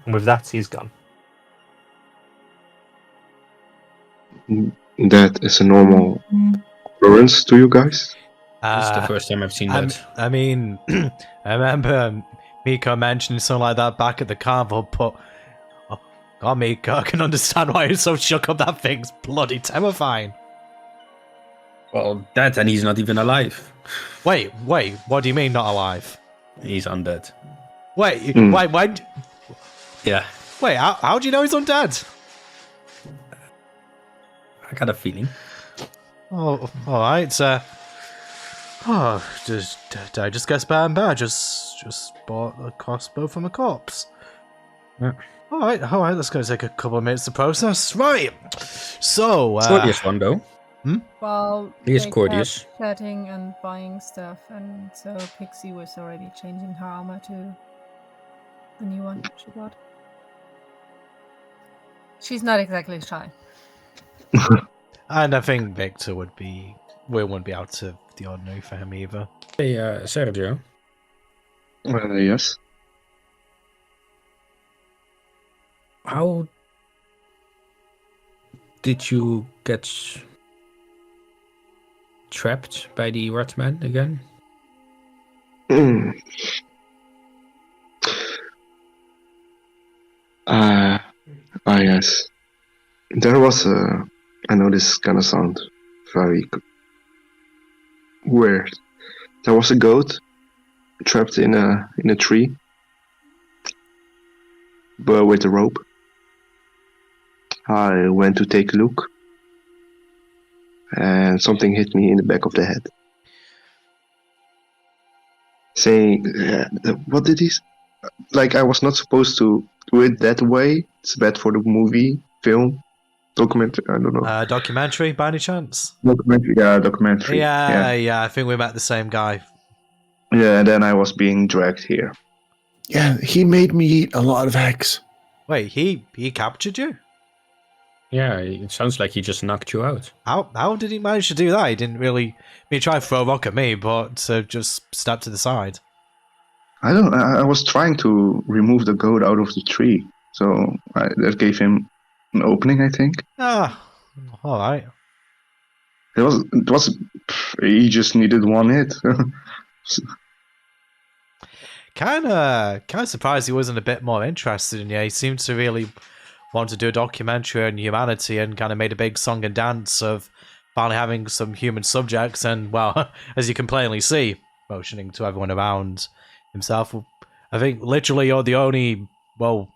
And with that, he's gone. That is a normal occurrence to you guys? This is the first time I've seen that. I mean, I remember Miko mentioning something like that back at the carnival, but oh, God, Miko, I can understand why you're so shook up. That thing's bloody terrifying. Well, that and he's not even alive. Wait, what do you mean not alive? He's undead. Wait, why? Yeah, Wait, how do you know he's undead? I got a feeling. Oh, all right. Did I just guess bad? Just bought a crossbow from a corpse. Yeah. All right. That's going to take a couple of minutes to process. Right. So, Courteous one, though. Well, He is they courteous. kept chatting and buying stuff, and so Pixie was already changing her armor to the new one she got. She's not exactly shy. And I think Victor wouldn't be out of the ordinary for him either. Hey, Sergio. Yes. How did you get trapped by the Ratman again? Yes. There was a... I know this is gonna sound very weird. There was a goat trapped in a tree, but with a rope. I went to take a look, and something hit me in the back of the head, saying, "What did he? Like I was not supposed to do it that way. It's bad for the movie, film." Documentary, I don't know. Documentary, by any chance? Documentary, yeah, documentary. Yeah. I think we met the same guy. Yeah, and then I was being dragged here. Yeah, he made me eat a lot of eggs. Wait, he captured you? Yeah, it sounds like he just knocked you out. How did he manage to do that? He didn't really. He tried to throw a rock at me, but just stepped to the side. I was trying to remove the goat out of the tree, so that gave him an opening, I think. Ah, all right. It was. He just needed one hit. Kind of surprised he wasn't a bit more interested in you. He seemed to really want to do a documentary on humanity and kind of made a big song and dance of finally having some human subjects. And, well, as you can plainly see, motioning to everyone around himself, I think literally you're the only, well,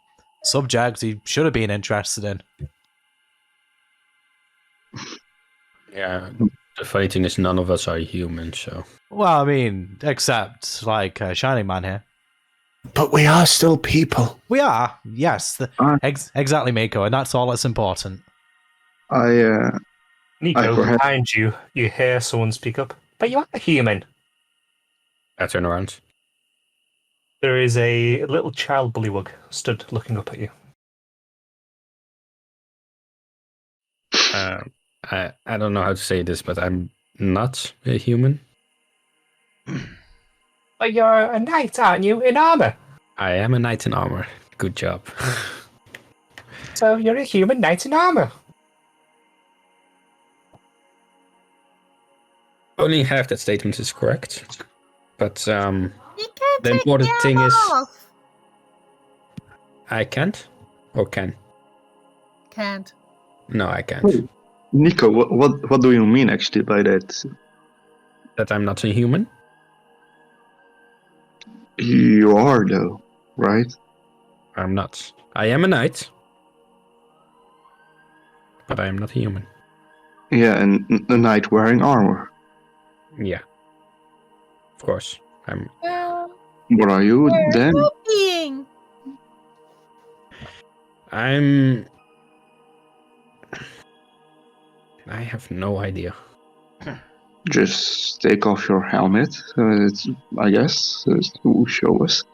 subject he should have been interested in. Yeah, the funny thing is none of us are human, so... Well, I mean, except, like, Shining Man here. But we are still people. We are, yes. Exactly, Miko, and that's all that's important. I Nico, perhaps- behind you, you hear someone speak up. But you are a human. I turn around. There is a little child bullywug stood looking up at you. I don't know how to say this, but I'm not a human. But you're a knight, aren't you, in armor? I am a knight in armor. Good job. So you're a human knight in armor. Only half that statement is correct. But You can't the take important the thing armor is off. I can't or can. Can't. No, I can't. Wait. Nico, what do you mean actually by that? That I'm not a human. You are though, right? I'm not. I am a knight, but I am not a human. Yeah, and a knight wearing armor. Yeah, of course. I'm. Well, What are you you're then? a being. I have no idea. Just take off your helmet. I guess to show us.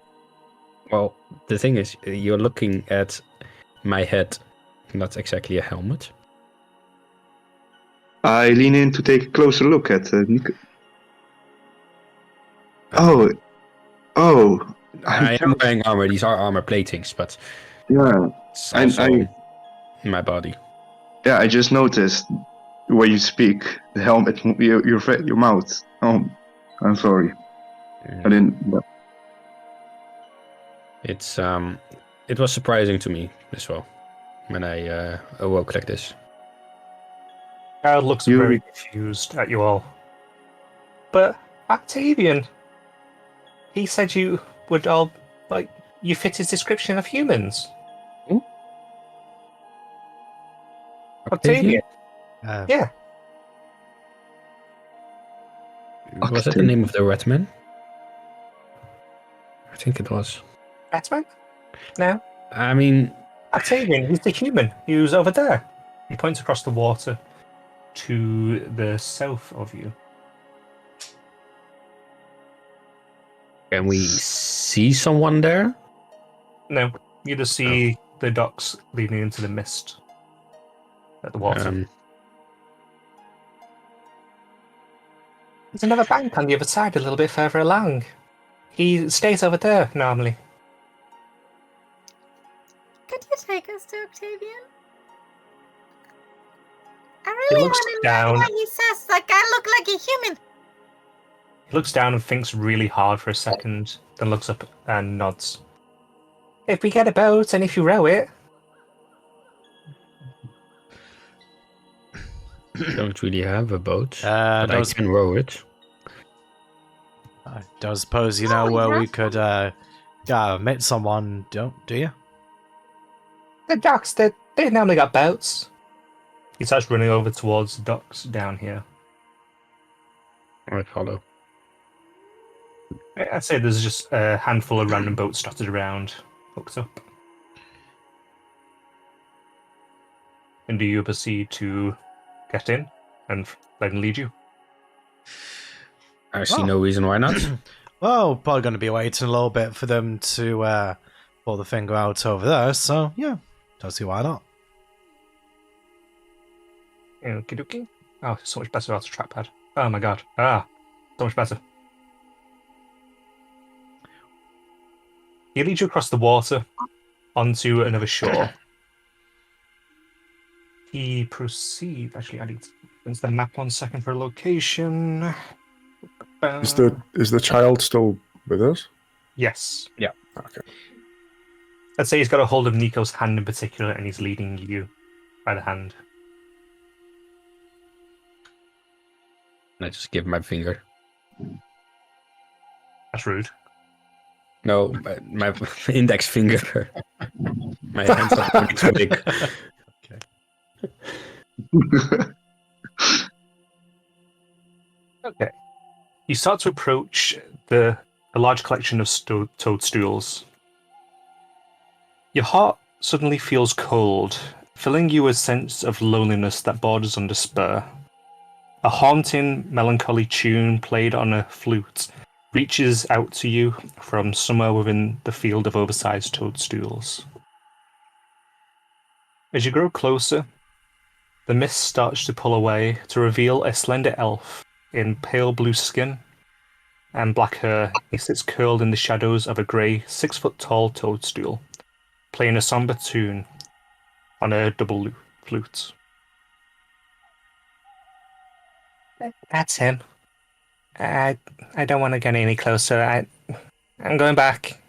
Well, the thing is, you're looking at my head, not exactly a helmet. I lean in to take a closer look at Nico. Oh, I am wearing armor. These are armor platings, but Yeah, it's I- also I- in my body. yeah. I just noticed when you speak, the helmet, your mouth. Oh, I'm sorry. I didn't. It was surprising to me as well when I awoke like this. Harold looks You- very confused at you all. But Octavian, he said you would all, like, you fit his description of humans. Octavian? Yeah. Was it the name of the red man? I think it was. Batman? No. I mean, Octavian, he's the human. He was over there. He points across the water to the south of you. can we see someone there? No, you just see the docks leading into the mist at the water. There's another bank on the other side, a little bit further along. He stays over there normally. Could you take us to Octavian? I He really looks want to know down. what he says. Like, I look like a human. He looks down and thinks really hard for a second, then looks up and nods. If we get a boat and if you row it, Don't really have a boat, I but I can row it. don't suppose you know where we could meet someone, do you? the docks, they normally got boats. He starts running over towards the docks down here. I follow. I'd say there's just a handful of random boats dotted around, hooked up. And do you proceed to get in and let him lead you? I see no reason why not. Well, probably going to be waiting a little bit for them to pull the finger out over there, so yeah, don't see why not. Okie dokie. Oh, so much better without a trackpad. Oh my god. So much better. He leads you across the water onto another shore. He proceeds. Actually, I need to rinse the map 1 second for location. Is the child still with us? Yes. Okay. I'd say he's got a hold of Nico's hand in particular, and he's leading you by the hand. I just give my finger. That's rude. No, my index finger. My hands are too big. Okay. You start to approach a large collection of toadstools. Your heart suddenly feels cold, filling you with a sense of loneliness that borders on despair. A haunting, melancholy tune played on a flute reaches out to you from somewhere within the field of oversized toadstools. As you grow closer, the mist starts to pull away to reveal a slender elf in pale blue skin and black hair. He sits curled in the shadows of a grey, 6-foot-tall toadstool, playing a somber tune on a double flute. That's him. I don't want to get any closer. I'm going back.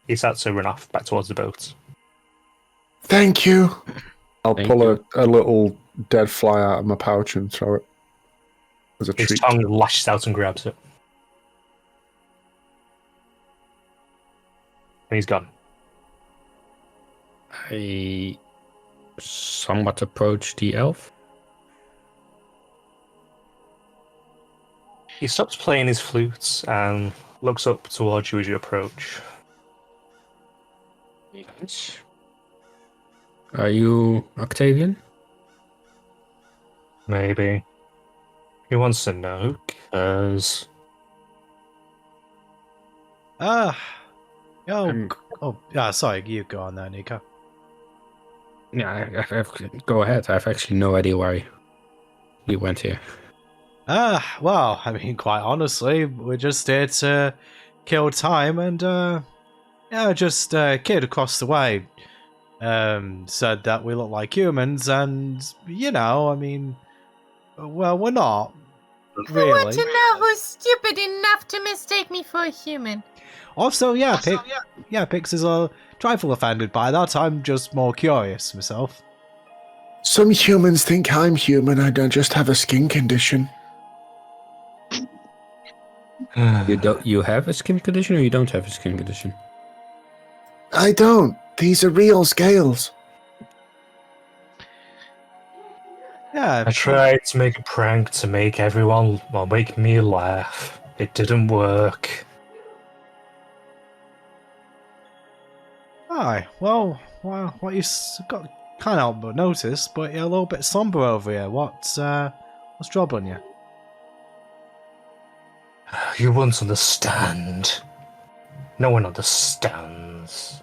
He starts to run off back towards the boat. Thank you. I'll Thank pull you. a little dead fly out of my pouch and throw it as a His treat. tongue lashes out and grabs it. And he's gone. I somewhat approach the elf. He stops playing his flutes and looks up towards you as you approach. Yes. Are you Octavian? Maybe. He wants to know, because... Oh, I'm- yeah, sorry, you go on there, Nico. Yeah, go ahead. I have actually no idea why you went here. Well, I mean, quite honestly, we're just here to killed time, and just a kid across the way said that we look like humans, and well, we're not I want really. to know who's stupid enough to mistake me for a human. Also, Pix is a trifle offended by that. I'm just more curious myself. Some humans think I'm human. I don't just have a skin condition. You have a skin condition, or you don't have a skin condition? I don't. These are real scales. Yeah, I tried to make a prank to make make me laugh. It didn't work. aye. Well, what you got can't help but notice, but you're a little bit somber over here. What's troubling you? You won't understand. No one understands.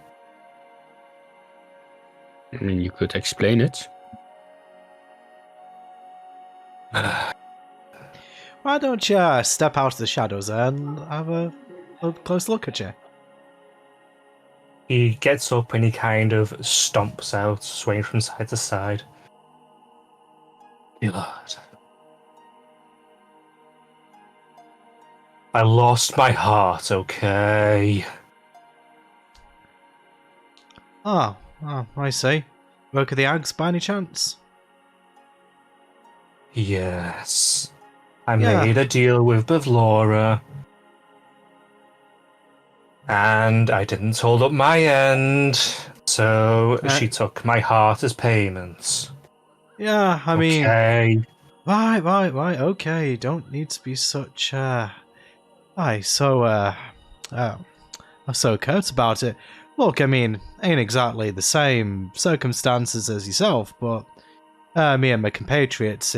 I mean, you could explain it. Why don't you step out of the shadows and have a close look at you? He gets up and he kind of stomps out, swaying from side to side. God. I lost my heart, okay? Oh, I see. Work of the Ags by any chance? Yes. I Yeah. made a deal with Bavlora. And I didn't hold up my end, so she took my heart as payment. Yeah, I mean... Okay. Right, okay. Don't need to be such, so curt about it. Look, I mean, ain't exactly the same circumstances as yourself, but me and my compatriots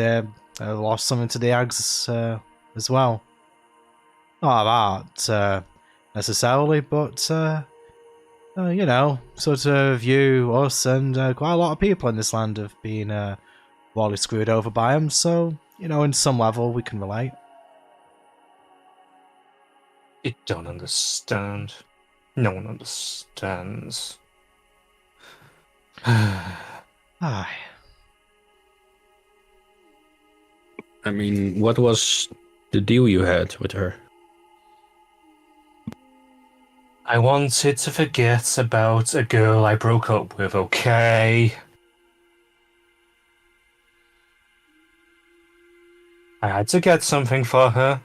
lost something to the Ags as well. Not that necessarily, but sort of you, us, and quite a lot of people in this land have been royally screwed over by them. So in some level, we can relate. You don't understand. No one understands. Aye. I mean, what was the deal you had with her? I wanted to forget about a girl I broke up with, okay? I had to get something for her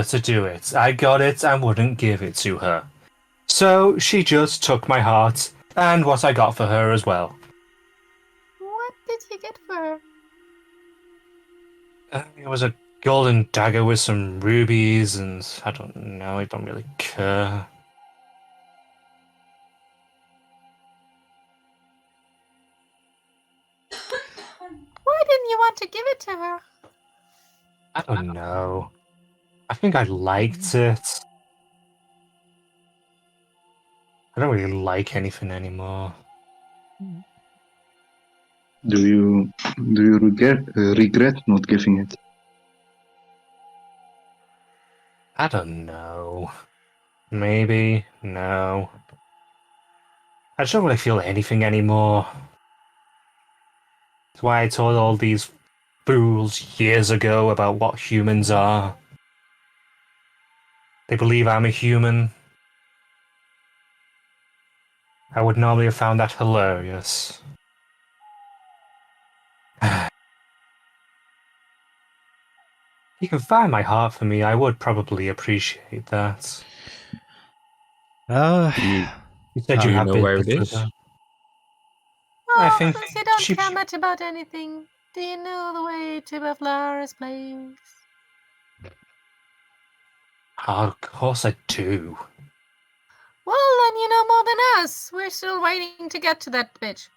to do it. I got it and wouldn't give it to her. So she just took my heart and what I got for her as well. What did you get for her? It was a golden dagger with some rubies and I don't know, I don't really care. Why didn't you want to give it to her? I don't know. I think I liked it. I don't really like anything anymore. Do you regret not giving it? I don't know. Maybe. No. I just don't really feel anything anymore. That's why I told all these fools years ago about what humans are. They believe I'm a human. I would normally have found that hilarious. You can find my heart for me, I would probably appreciate that. You said Do you you have know where it business with is? her. Oh, I think since you don't she- care much about anything, do you know the way to Bavlara's place? Of course I do. Well, then you know more than us. We're still waiting to get to that bitch.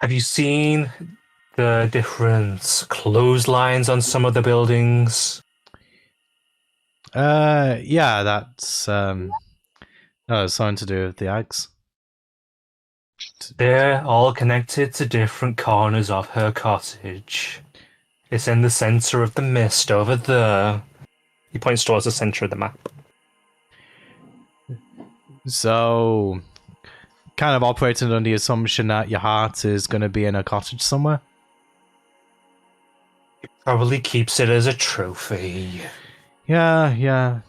Have you seen the different clotheslines on some of the buildings? Yeah, that's something to do with the Ags. They're all connected to different corners of her cottage. It's in the center of the mist over there. He points towards the center of the map. So, kind of operating under the assumption that your heart is going to be in a cottage somewhere? Probably keeps it as a trophy. Yeah.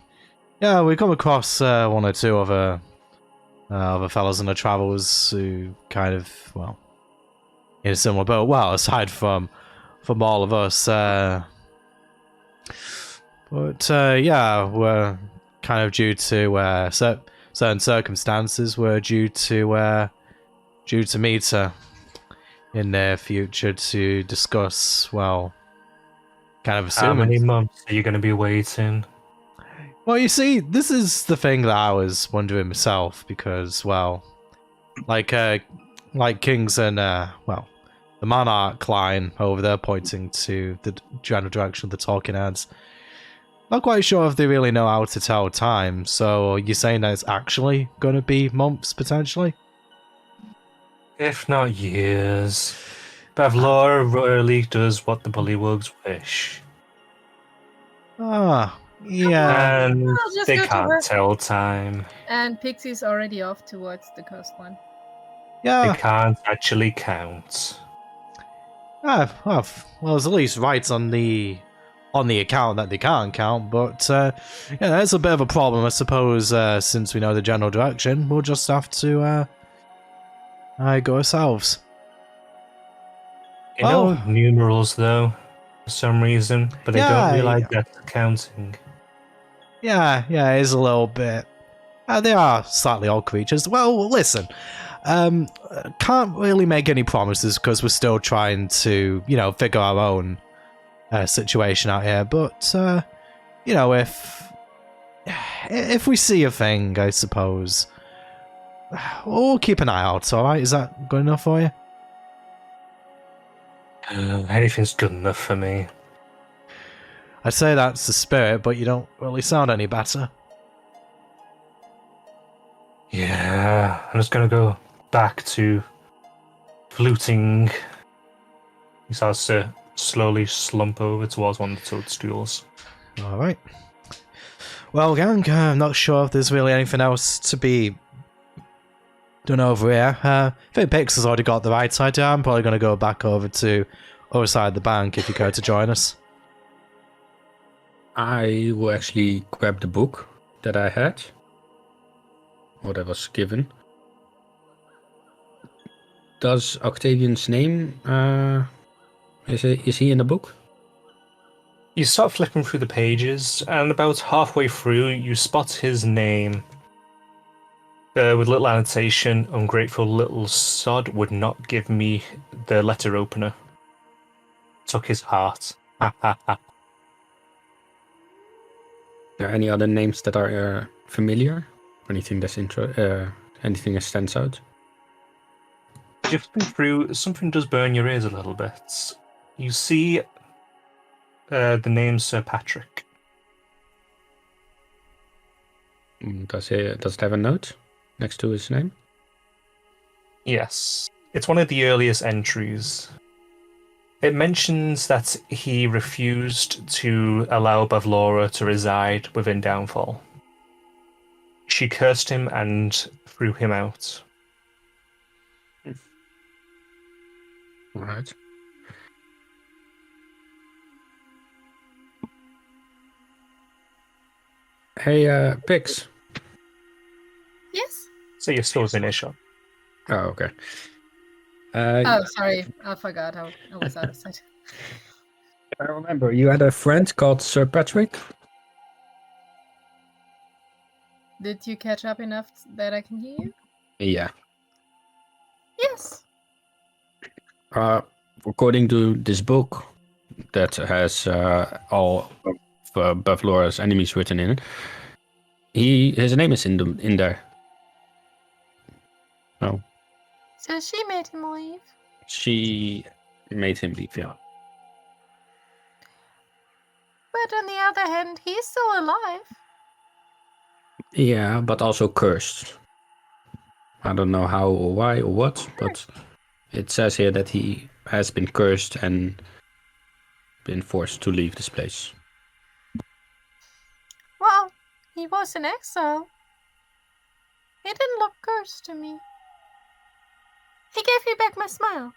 We come across one or two other fellas in the travels who kind of, well, in a similar boat. Well, aside from all of us, but we're kind of due to certain circumstances. We're due to meet in the future to discuss. Well, kind of How many assuming. months are you going to be waiting? Well, you see, this is the thing that I was wondering myself, because, well, like Kings and, well, the Monarch line over there pointing to the general direction of the talking heads. Not quite sure if they really know how to tell time, so you're saying that it's actually going to be months, potentially? If not years. Bavlora rarely does what the bullywugs wish. Ah, yeah. And I'll just they go to can't work. tell time. And Pixie's already off towards the coastline. They Yeah. can't actually count. Well, it's at least right on the account that they can't count, but yeah, that's a bit of a problem, I suppose. Since we know the general direction, we'll just have to go ourselves. You know Oh. numerals, though, for some reason, but they Yeah, don't realize yeah. that's counting. Yeah, it is a little bit. They are slightly odd creatures. Well, listen, can't really make any promises because we're still trying to, figure our own situation out here. But if we see a thing, I suppose we'll keep an eye out. All right, is that good enough for you? Anything's good enough for me. I'd say that's the spirit, but you don't really sound any better. Yeah, I'm just gonna go back to fluting. He starts to slowly slump over towards one of the toadstools. All right. Well, gang, I'm not sure if there's really anything else to be done over here. I think Pix has already got the right side down. I'm probably going to go back over to other side of the bank if you care to join us. I will actually grab the book that I had, or that was given. Does Octavian's name, is he in the book? You start flipping through the pages, and about halfway through, you spot his name. With little annotation, ungrateful little sod would not give me the letter opener. Took his heart. Ha ha ha. Are there any other names that are familiar? Anything that's anything that stands out? Just through, something does burn your ears a little bit. You see the name Sir Patrick. Does it have a note next to his name? Yes. It's one of the earliest entries. It mentions that he refused to allow Bavlora to reside within Downfall. She cursed him and threw him out. Right. Hey, Pix. Yes? So you're still within earshot. Oh, okay. Oh, sorry. I forgot. I was out of sight. I remember you had a friend called Sir Patrick. Did you catch up enough that I can hear you? Yeah. Yes. According to this book that has all of Bavlora's enemies written in it, his name is in there. Oh. So she made him leave. She made him leave, yeah. But on the other hand, he's still alive. Yeah, but also cursed. I don't know how or why or what, but it says here that he has been cursed and been forced to leave this place. He was in exile. He didn't look cursed to me. He gave me back my smile.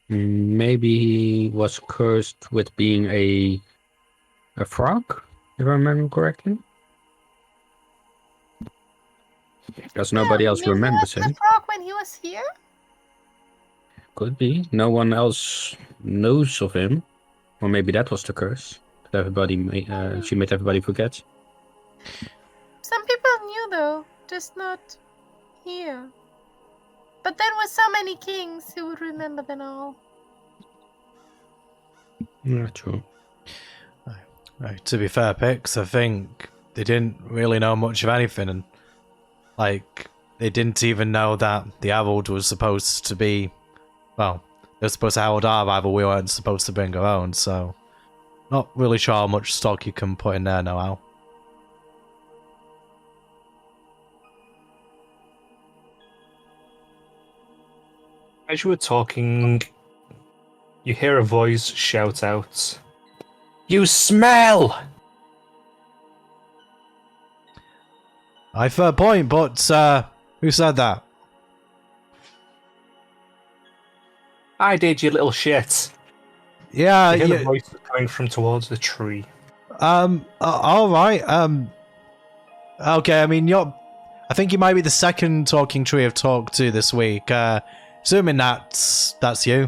Maybe he was cursed with being a frog, if I remember correctly. Because nobody else You mean remembers he was him. the frog when he was here? Could be. No one else knows of him. Or maybe that was the curse. That she made everybody forget. Some people knew though, just not here. But there were so many kings who would remember them all. Yeah, true. Right, to be fair, Pix, I think they didn't really know much of anything, and like they didn't even know that the Herald was supposed to be, well, they were supposed to herald our rival. We weren't supposed to bring our own, so not really sure how much stock you can put in there now, Al. As you were talking, you hear a voice shout out, "You smell!" I fair point, but who said that? I did, you little shit. Yeah, You hear yeah. the voice coming from towards the tree. All right. Okay. I mean, I think you might be the second talking tree I've talked to this week. Assuming that's you.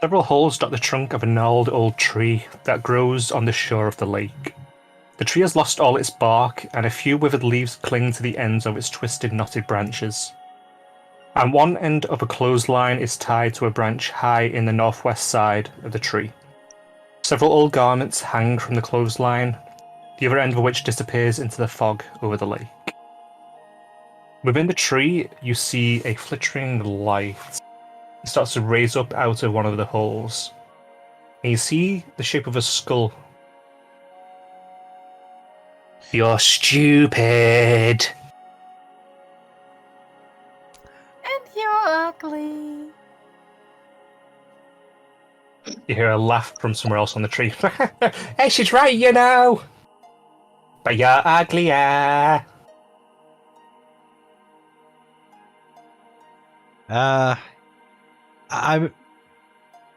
Several holes dot the trunk of a gnarled old tree that grows on the shore of the lake. The tree has lost all its bark, and a few withered leaves cling to the ends of its twisted, knotted branches. And one end of a clothesline is tied to a branch high in the northwest side of the tree. Several old garments hang from the clothesline, the other end of which disappears into the fog over the lake. Within the tree, you see a flickering light. It starts to raise up out of one of the holes. And you see the shape of a skull. "You're stupid." And you're ugly. You hear a laugh from somewhere else on the tree. "Hey, she's right, you know. But you're uglier." I'm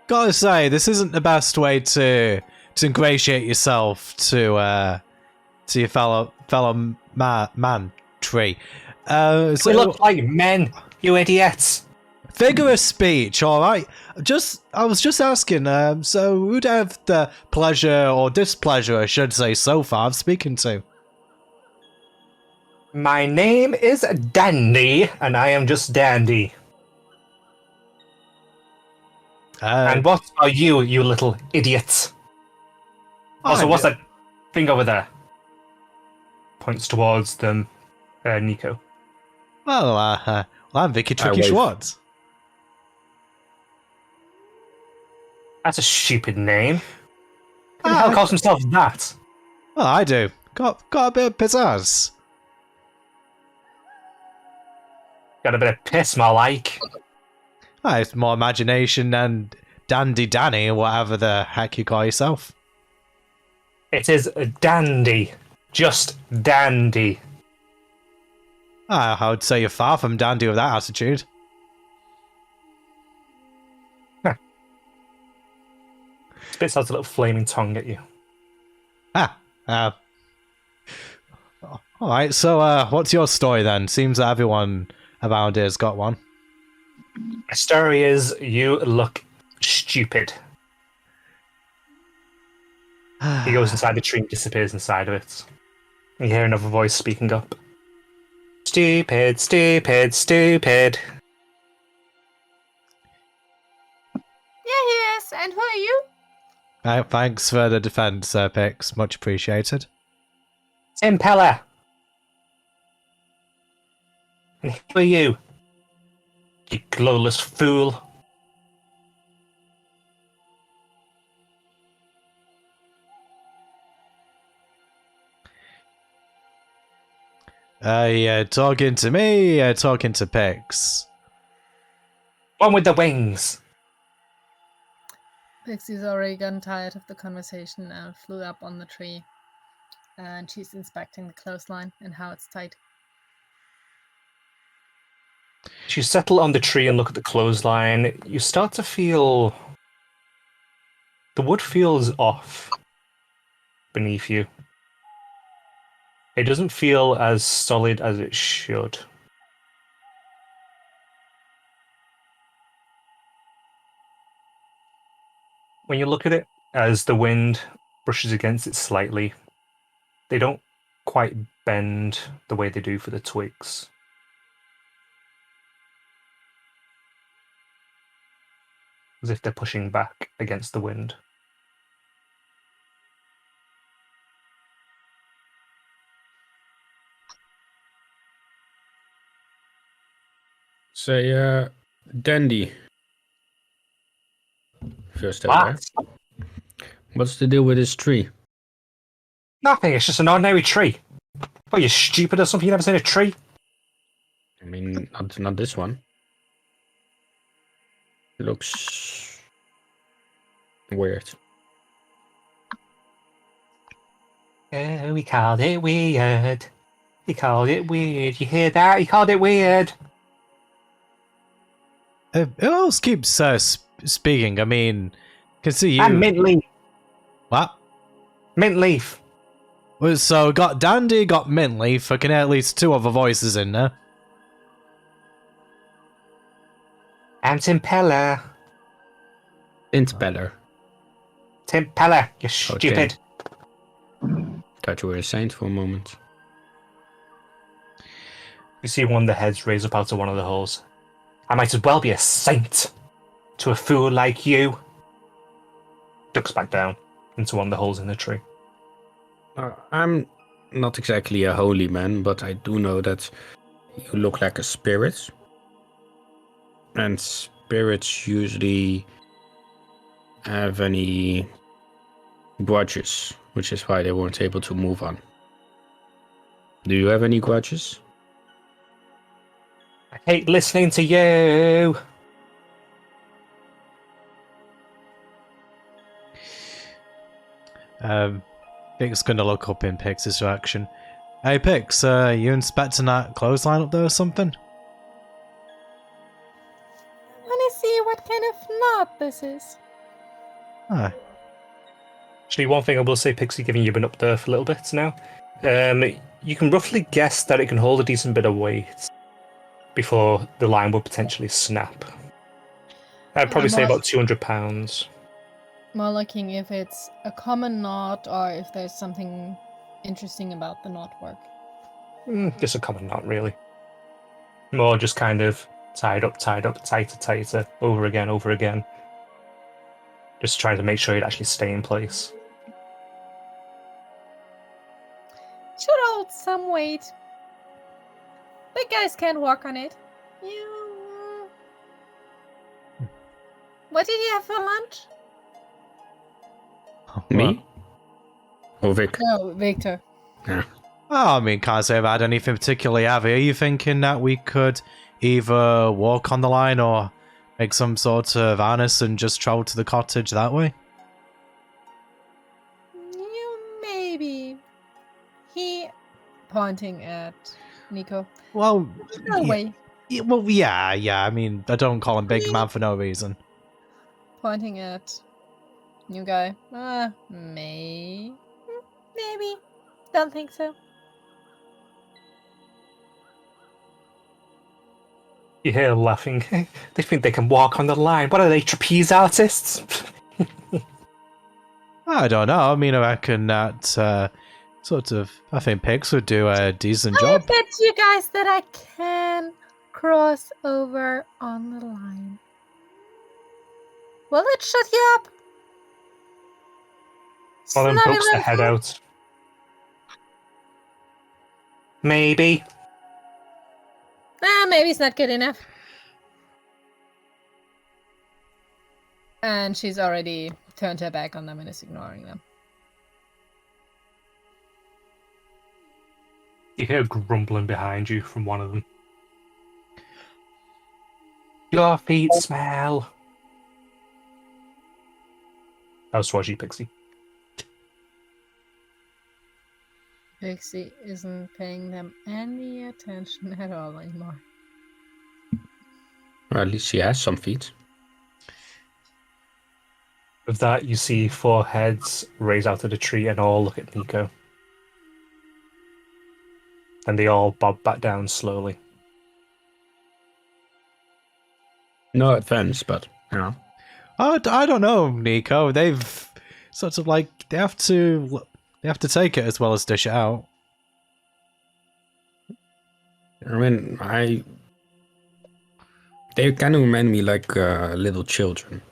gotta say, this isn't the best way to ingratiate yourself to your fellow man tree. So We look like men, you idiots. figure of speech, all right. I was just asking. So who'd have the pleasure or displeasure, I should say, so far of speaking to? My name is Dandy, and I am just Dandy. And what are you, you little idiots? Also, what's that thing over there? Points towards them, Nico. Well, I'm Vicky Tricky wave. Schwartz. That's a stupid name. Who the hell calls himself that? Well, I do. Got a bit of pizzazz. Got a bit of piss, more like. It's more imagination than Dandy Danny or whatever the heck you call yourself. It is Dandy. Just Dandy. I would say you're far from dandy with that attitude. Spits out a little flaming tongue at you. Alright, so what's your story then? Seems that everyone around here's got one. My story is you look stupid. He goes inside the tree and disappears inside of it. You hear another voice speaking up. "Stupid, stupid, stupid." Yeah, he is. And who are you? Thanks for the defense, Pix. Much appreciated. Impeller. And who are you? You glowless fool. Talking to me, talking to Pix. One with the wings. Pixie's already gotten tired of the conversation and flew up on the tree. And she's inspecting the clothesline and how it's tight. As you settle on the tree and look at the clothesline, you start to feel... The wood feels off beneath you. It doesn't feel as solid as it should. When you look at it, as the wind brushes against it slightly, they don't quite bend the way they do for the twigs. As if they're pushing back against the wind. Say, Dandy. First out there. What? What's the deal with this tree? Nothing, it's just an ordinary tree. What, you stupid or something? You never seen a tree? I mean, not this one. It looks weird. Oh, we called it weird. He called it weird. You hear that? He called it weird. It always keeps speaking. I mean, can see you. And mint leaf. What? Mint leaf. Well, so got Dandy, got Mintleaf. I can hear at least two other voices in there. And Timpeller. Intpeller. Timpeller, you stupid. Thought you were a saint for a moment. You see one of the heads raise up out of one of the holes. I might as well be a saint to a fool like you. Ducks back down into one of the holes in the tree. I'm not exactly a holy man, but I do know that you look like a spirit. And spirits usually have any grudges, which is why they weren't able to move on. Do you have any grudges? I hate listening to you. Pix gonna look up in Pix's direction. Hey Pix, you inspecting that clothesline up there or something? Wanna see what kind of knot this is? Ah, Actually, one thing I will say, Pixie, given you've been up there for a little bit now, you can roughly guess that it can hold a decent bit of weight before the line would potentially snap. I'd probably say about 200 pounds. More looking if it's a common knot or if there's something interesting about the knot work. Just a common knot, really. More just kind of tied up, tighter, over again. Just trying to make sure it actually stay in place. Should hold some weight. Big guys can't walk on it. You. What did you have for lunch? Me? Or Vic? No, Victor. Oh, I mean, can't say I've had anything particularly heavy. Are you thinking that we could either walk on the line or make some sort of harness and just travel to the cottage that way? You maybe. He. Pointing at Nico. Well, No way. yeah. I mean, I don't call him Big Man for no reason. Pointing at new guy. Maybe. Don't think so. You hear laughing. They think they can walk on the line. What are they, trapeze artists? I don't know. I mean, I reckon that I think Pix would do a decent I job. bet you guys that I can cross over on the line. Will it shut you up? One of them Snotty pokes the little head fool. out. Maybe. Maybe it's not good enough. And she's already turned her back on them and is ignoring them. You hear grumbling behind you from one of them. Your feet smell. How swashy, Pixie. Pixie isn't paying them any attention at all anymore. Or at least she has some feet. With that, you see 4 heads raise out of the tree and all look at Nico. And they all bob back down slowly. No offense, but, you know. I don't know, Nico. They've sort of like they have to take it as well as dish it out. I mean, they kind of remind me like little children.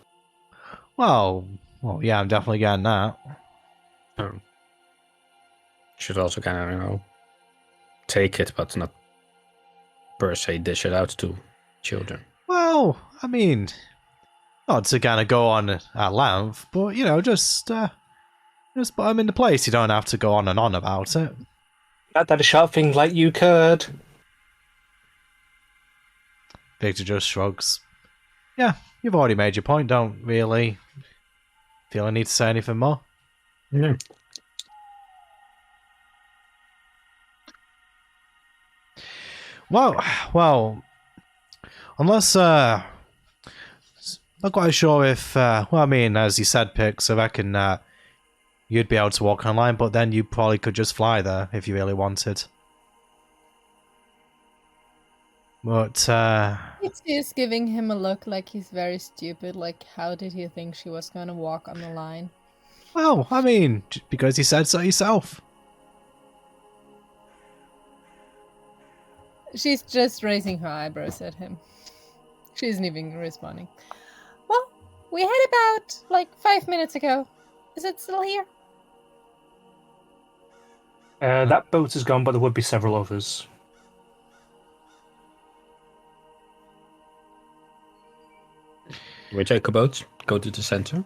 Well, yeah, I'm definitely getting that. Should also kind of, you know, take it, but not per se dish it out to children. Well, I mean, not to kind of go on at length, but you know, just put them in the place. You don't have to go on and on about it. Not that a sharp thing like you could. Victor just shrugs. Yeah, you've already made your point. Don't really feel I need to say anything more. Yeah. Well, unless not quite sure if I mean, as you said, Pix, I reckon you'd be able to walk online, but then you probably could just fly there if you really wanted. But Pixie is giving him a look like he's very stupid. Like, how did you think she was gonna walk on the line? well, I mean, because you said so yourself. She's just raising her eyebrows at him. She isn't even responding. Well, we had about, like, 5 minutes ago. Is it still here? That boat is gone, but there would be several others. We take a boat, go to the center.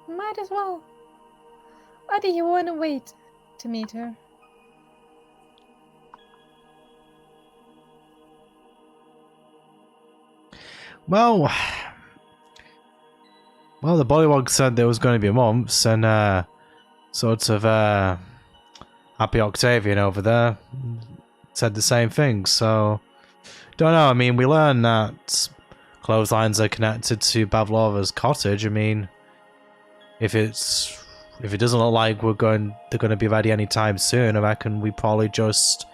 Might as well. Or do you want to wait to meet her? Well, the Bullywog said there was going to be months, and sort of Happy Octavian over there said the same thing. So, don't know. I mean, we learned that clotheslines are connected to Pavlova's cottage. I mean, if it doesn't look like they're going to be ready anytime soon, I reckon we probably just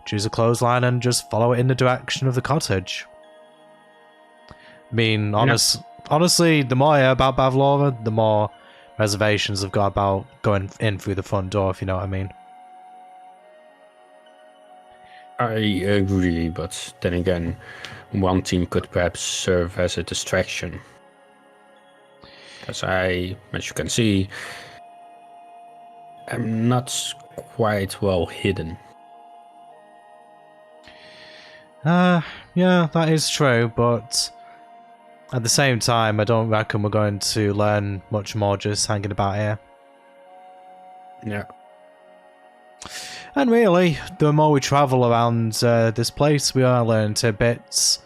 choose a clothesline and just follow it in the direction of the cottage. I mean, honestly, the more I hear about Pavlova, the more reservations I've got about going in through the front door, if you know what I mean. I agree, but then again, one team could perhaps serve as a distraction. Because as you can see, I'm not quite well hidden. Yeah, that is true, but at the same time, I don't reckon we're going to learn much more just hanging about here. Yeah. And really, the more we travel around this place, we are learning tidbits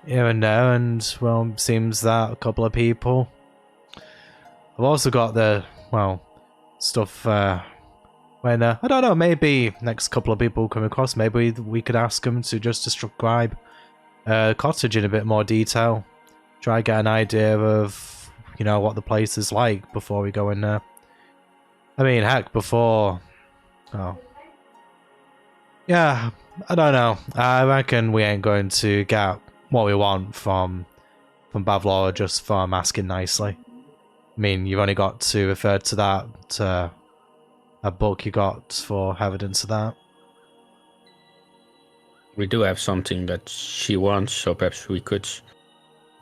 here and there, and, well, it seems that a couple of people... I've also got the, well, stuff when, I don't know, maybe next couple of people come across, maybe we could ask them to just describe cottage in a bit more detail. Try to get an idea of, you know, what the place is like before we go in there. I mean, heck, before... Oh. Yeah, I don't know. I reckon we ain't going to get what we want from Pavlova just from asking nicely. I mean, you've only got to refer to that, a book you got for evidence of that. We do have something that she wants, so perhaps we could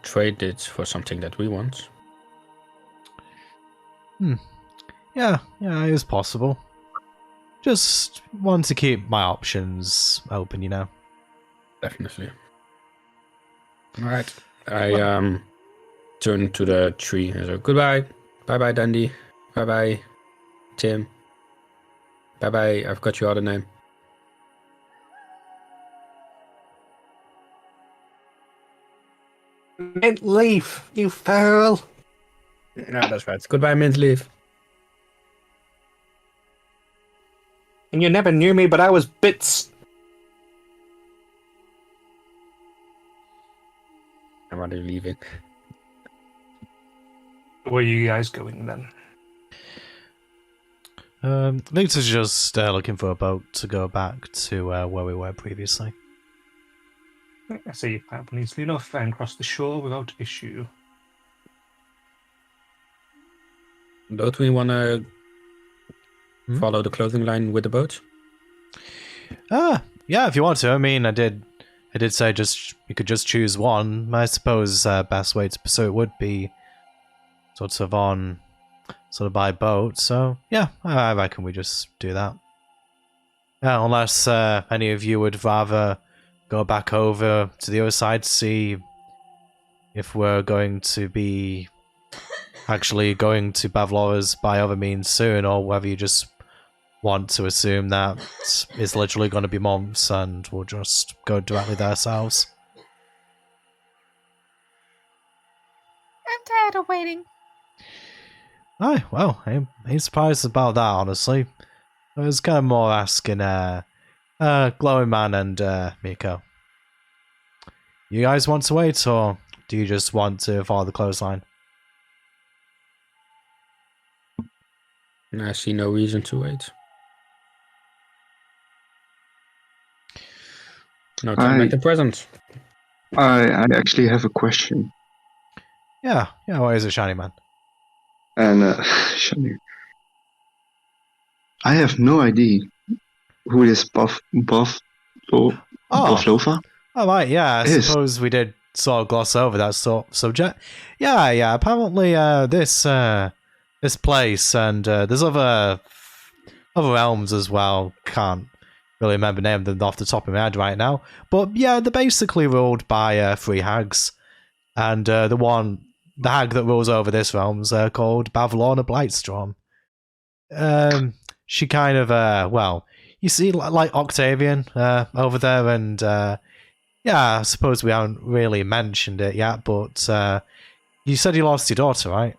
trade it for something that we want. Yeah, it is possible. Just want to keep my options open, you know. Definitely. Alright. I turn to the tree and say, goodbye. Bye-bye, Dandy. Bye-bye, Tim. Bye-bye, I've got your other name. Mint leaf, you fool! Yeah, that's right. Goodbye, mint leaf. And you never knew me, but I was bits. I'm already leaving. Where are you guys going then? Luke's just looking for a boat to go back to where we were previously. I see you pipe easily enough and cross the shore without issue. Don't we want to follow the clothing line with the boat? Yeah, if you want to. I mean, I did say just you could just choose one. I suppose best way to pursue it would be sort of by boat. So yeah, I reckon we just do that. Yeah, unless any of you would rather go back over to the other side to see if we're going to be actually going to Bavlora's by other means soon, or whether you just want to assume that it's literally going to be months and we'll just go directly there ourselves. I'm tired of waiting. Aye, well, I'm surprised about that, honestly. I was kind of more asking Glowing Man and Miko. You guys want to wait, or do you just want to follow the clothesline? I see no reason to wait. No time like the present. I actually have a question. Yeah, what is it, Shiny Man? And I have no idea who this Bufflova Oh, right, yeah, I is. suppose we did sort of gloss over that subject. Yeah, apparently this place and there's other realms as well. Can't really remember the name of them off the top of my head right now. But yeah, they're basically ruled by 3 hags. And the hag that rules over this realm's called Bavlorna Blightstorm. She kind of, you see, like Octavian over there, and yeah, I suppose we haven't really mentioned it yet, but you said you lost your daughter, right?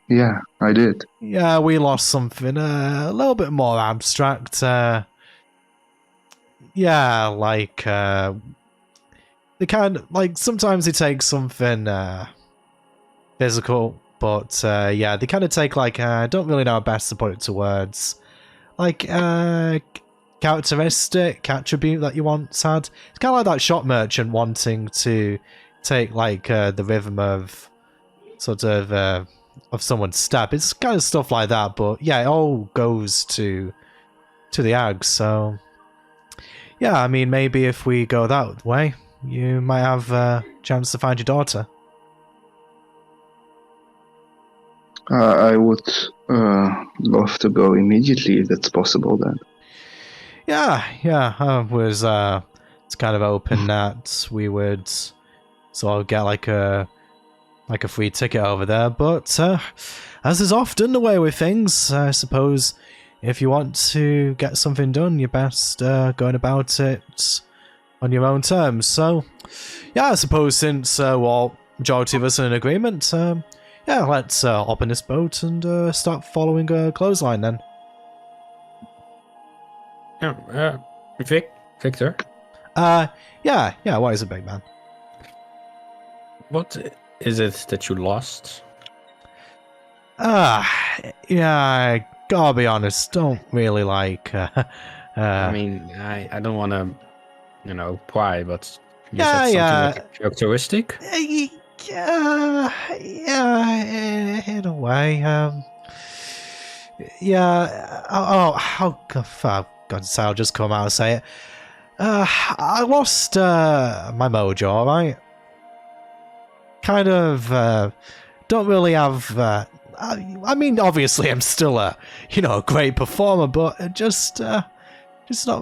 Yeah, I did. Yeah, we lost something a little bit more abstract. Yeah, like they kind of like sometimes they take something physical, but yeah, they kind of take like I don't really know how best to put it to words. Like characteristic, attribute that you once had. It's kind of like that shop merchant wanting to take like the rhythm of sort of someone's step. It's kind of stuff like that, but yeah, it all goes to the Ags. So yeah, I mean, maybe if we go that way, you might have a chance to find your daughter. I would love to go immediately if that's possible then. Yeah, I was it's kind of open that we would sort of get like a free ticket over there, but as is often the way with things, I suppose if you want to get something done, you're best going about it on your own terms. So yeah, I suppose since majority of us are in agreement, yeah, let's hop in this boat and start following a clothesline then. Yeah, Victor? Yeah, what is it, big man? What is it that you lost? Yeah, I gotta be honest, don't really like... I mean, I don't want to, pry, but you Yeah, said something yeah. like a characteristic? Yeah, in a way. Yeah. Oh, God, I'll just come out and say it. I lost my mojo, alright? Kind of don't really have. I mean, obviously, I'm still a great performer, but just not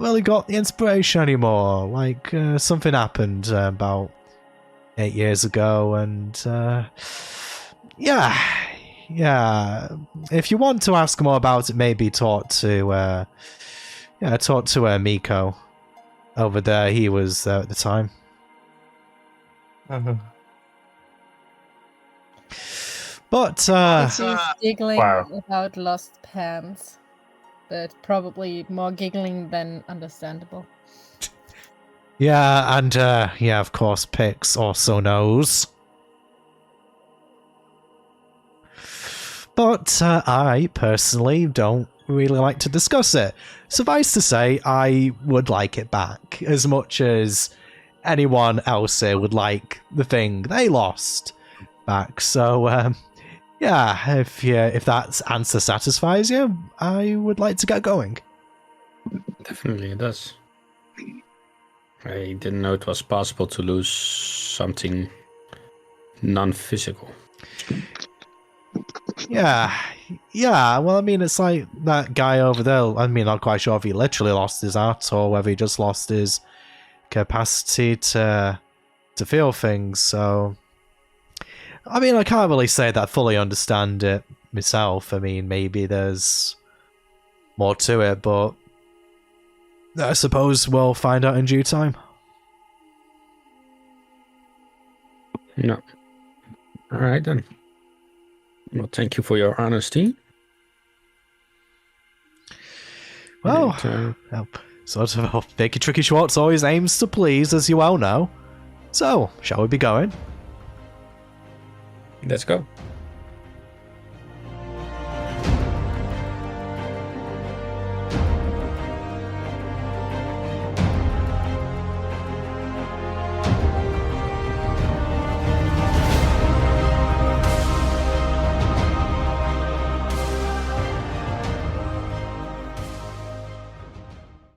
really got the inspiration anymore. Like something happened about 8 years ago, and yeah. If you want to ask more about it, maybe talk to Miko over there. He was there at the time. But She's giggling Wow. about lost pants, but probably more giggling than understandable. yeah, and yeah, of course, Pix also knows. But I personally don't really like to discuss it. Suffice to say, I would like it back as much as anyone else here would like the thing they lost back. So, yeah, if that answer satisfies you, I would like to get going. Definitely, it does. I didn't know it was possible to lose something non-physical. Yeah. Well, I mean, it's like that guy over there. I mean, I'm not quite sure if he literally lost his art or whether he just lost his capacity to feel things. So, I mean, I can't really say that I fully understand it myself. I mean, maybe there's more to it, but I suppose we'll find out in due time. No. All right, then. Well, thank you for your honesty. Well, And, sort of Vicky Tricky Schwartz always aims to please, as you well know. So, shall we be going? let's go.